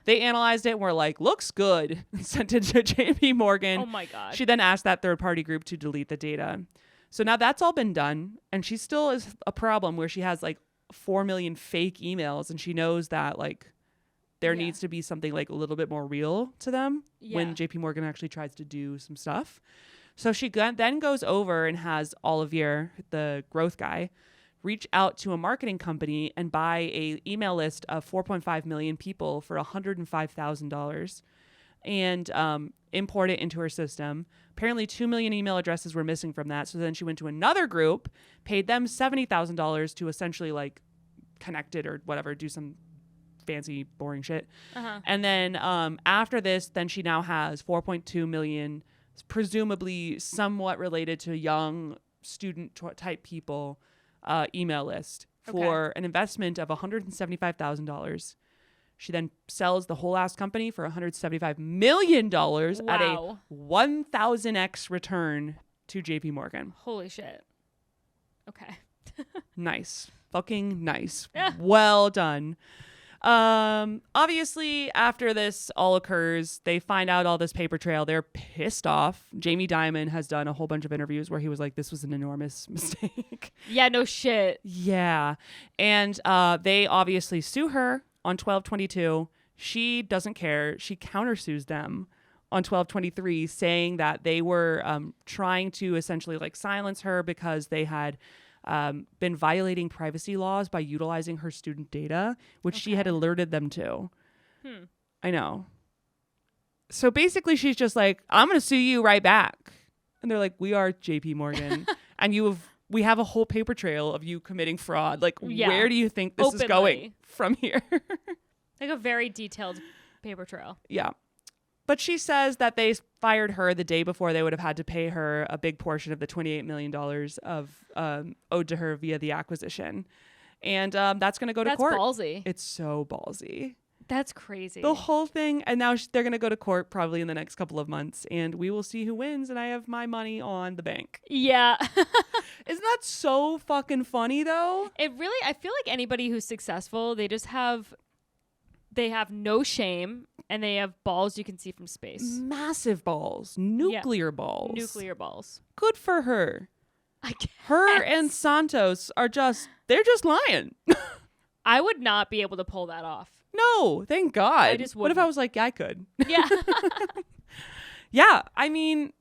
They analyzed it and were like, looks good. Sent it to JP Morgan. Oh my God. She then asked that third party group to delete the data. So now that's all been done. And she still is a problem where she has like 4 million fake emails and she knows that like there needs to be something like a little bit more real to them when JP Morgan actually tries to do some stuff. So she then goes over and has Olivier, the growth guy, reach out to a marketing company and buy a email list of 4.5 million people for $105,000 and import it into her system. Apparently 2 million email addresses were missing from that. So then she went to another group, paid them $70,000 to essentially like connect it or whatever, do some fancy boring shit. And then after this, then she now has 4.2 million, presumably somewhat related to young student type people, email list for an investment of $175,000. She then sells the whole ass company for $175 million at a 1,000x return to JP Morgan. Holy shit. Okay. Nice. Fucking nice. Yeah. Well done. Obviously, after this all occurs, they find out all this paper trail. They're pissed off. Jamie Dimon has done a whole bunch of interviews where he was like, this was an enormous mistake. Yeah, no shit. Yeah. And they obviously sue her on 12/22. She doesn't care. She countersues them on 12/23, saying that they were trying to essentially like silence her because they had been violating privacy laws by utilizing her student data, which she had alerted them to. I know. So basically she's just like, I'm going to sue you right back. And they're like, we are JP Morgan and we have a whole paper trail of you committing fraud. Like, where do you think this is going from here? Like a very detailed paper trail. Yeah. But she says that they fired her the day before they would have had to pay her a big portion of the $28 million of owed to her via the acquisition. And that's going to go to court. That's ballsy. It's so ballsy. That's crazy. The whole thing. And now they're going to go to court probably in the next couple of months. And we will see who wins. And I have my money on the bank. Yeah. Isn't that so fucking funny, though? It really, I feel like anybody who's successful, they just have They have no shame, and they have balls you can see from space. Massive balls. Nuclear balls. Nuclear balls. Good for her. I guess. Her and Santos they're just lying. I would not be able to pull that off. No, thank God. I just what if I was like, yeah, I could? Yeah. Yeah, I mean,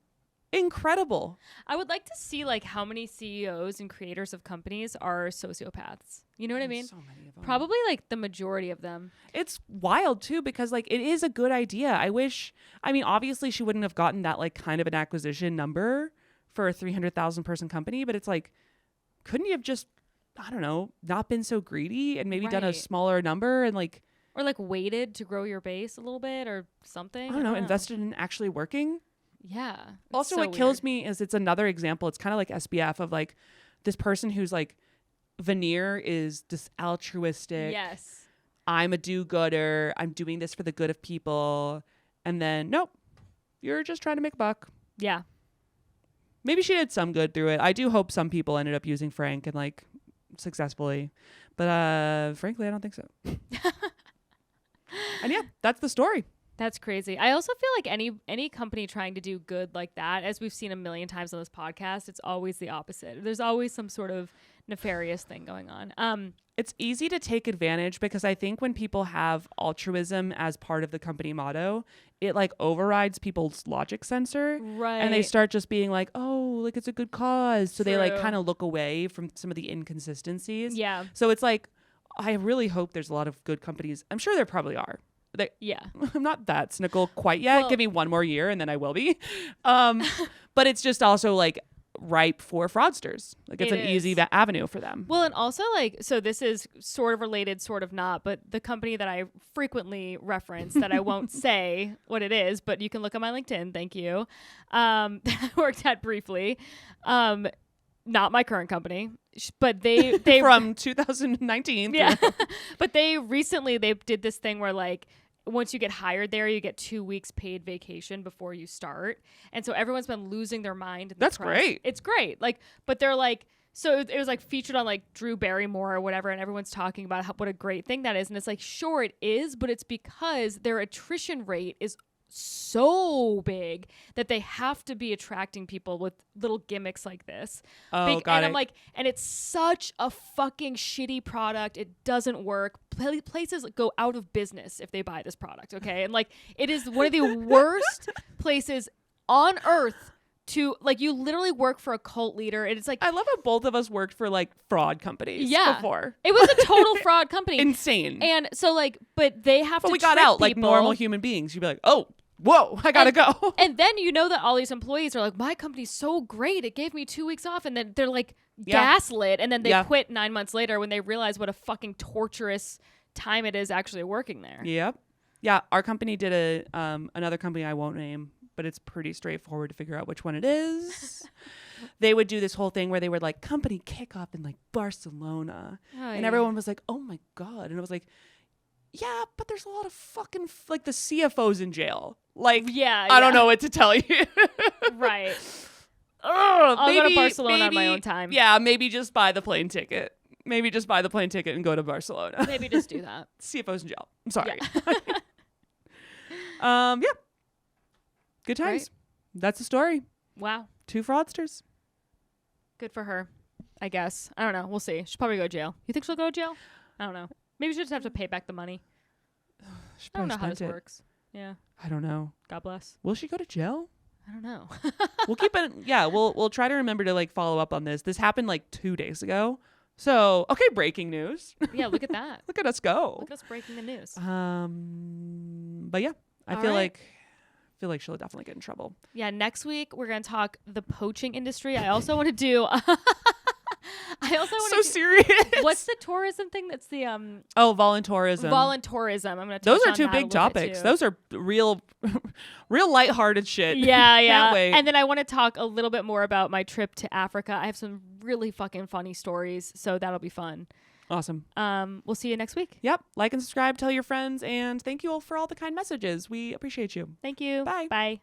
incredible. I would like to see like how many CEOs and creators of companies are sociopaths. You know what I mean? So many of them. Probably like the majority of them. It's wild too, because like it is a good idea. I mean, obviously she wouldn't have gotten that like kind of an acquisition number for a 300,000 person company, but it's like, couldn't you have just, I don't know, not been so greedy and maybe done a Right. smaller number and like, Or like waited to grow your base a little bit or something. I don't know, invested in actually working? Yeah. It's Also, so what kills weird. me is it's another example. It's kind of like SBF of like this person who's like veneer is this altruistic. Yes. I'm a do-gooder. I'm doing this for the good of people. And then, nope, you're just trying to make a buck. Yeah. Maybe she did some good through it. I do hope some people ended up using Frank and like successfully. But frankly, I don't think so. And yeah, that's the story. That's crazy. I also feel like any company trying to do good like that, as we've seen a million times on this podcast, it's always the opposite. There's always some sort of nefarious thing going on. It's easy to take advantage because I think when people have altruism as part of the company motto, it like overrides people's logic sensor. Right. And they start just being like, oh, like it's a good cause. So they like True. kind of look away from some of the inconsistencies. Yeah. So it's like, I really hope there's a lot of good companies. I'm sure there probably are. Yeah. I'm not that cynical quite yet. Well- Give me one more year and then I will be. But it's just also like ripe for fraudsters. Like it's It an easy is. avenue for them. Well, and also like, so this is sort of related, sort of not, but the company that I frequently reference that I won't say what it is, but you can look on my LinkedIn. Thank you. That I worked at briefly. Not my current company, but they From 2019. yeah, but they did this thing where like, once you get hired there, you get 2 weeks paid vacation before you start. And so everyone's been losing their mind. In the That's press. great. It's great. Like, but they're like, so it was like featured on like Drew Barrymore or whatever. And everyone's talking about what a great thing that is. And it's like, sure it is, but it's because their attrition rate is so big that they have to be attracting people with little gimmicks like this. Oh, got and it. I'm like, and it's such a fucking shitty product. It doesn't work. Places go out of business if they buy this product. Okay. And like, it is one of the worst places on earth to like, you literally work for a cult leader. And it's like, I love how both of us worked for like fraud companies yeah, before. it was a total fraud company. Insane. And so like, but they have but to we got trick out like people. normal human beings. You'd be like, oh, whoa, I gotta go. And then you know that all these employees are like, my company's so great. It gave me 2 weeks off. And then they're like Yeah. gaslit. And then they Yeah. quit 9 months later when they realize what a fucking torturous time it is actually working there. Yep. Yeah, our company did another company I won't name, but it's pretty straightforward to figure out which one it is. They would do this whole thing where they would like company kickoff in like Barcelona. Oh, And yeah. everyone was like, oh my God. And I was like, yeah, but there's a lot of fucking like the CFO's in jail. Like, Yeah, I don't yeah. know what to tell you. Right. Ugh, I'll go to Barcelona on my own time. Yeah, maybe just buy the plane ticket. Maybe just buy the plane ticket and go to Barcelona. Maybe just do that. CFO's in jail. I'm sorry. Yeah. Yeah. Good times. Right. That's the story. Wow. 2 fraudsters. Good for her, I guess. I don't know. We'll see. She'll probably go to jail. You think she'll go to jail? I don't know. Maybe she'll just have to pay back the money. She I don't probably know how this spent it. works. Yeah. I don't know. God bless. Will she go to jail? I don't know. We'll keep it. Yeah, we'll try to remember to like follow up on this. This happened like 2 days ago. So, okay, breaking news. Yeah, look at that. Look at us go. Look at us breaking the news. But yeah, I All feel right. like she'll definitely get in trouble. Yeah, next week we're going to talk the poaching industry. I also want to do I also want So to serious. What's the tourism thing? That's the Oh, voluntourism. voluntourism. I'm going to Those touch are on 2 that a big little bit, topics. too. Those are real lighthearted shit. Yeah, yeah. Can't wait. And then I want to talk a little bit more about my trip to Africa. I have some really fucking funny stories, so that'll be fun. Awesome. We'll see you next week. Yep. Like and subscribe, tell your friends, and thank you all for all the kind messages. We appreciate you. Thank you. Bye. Bye.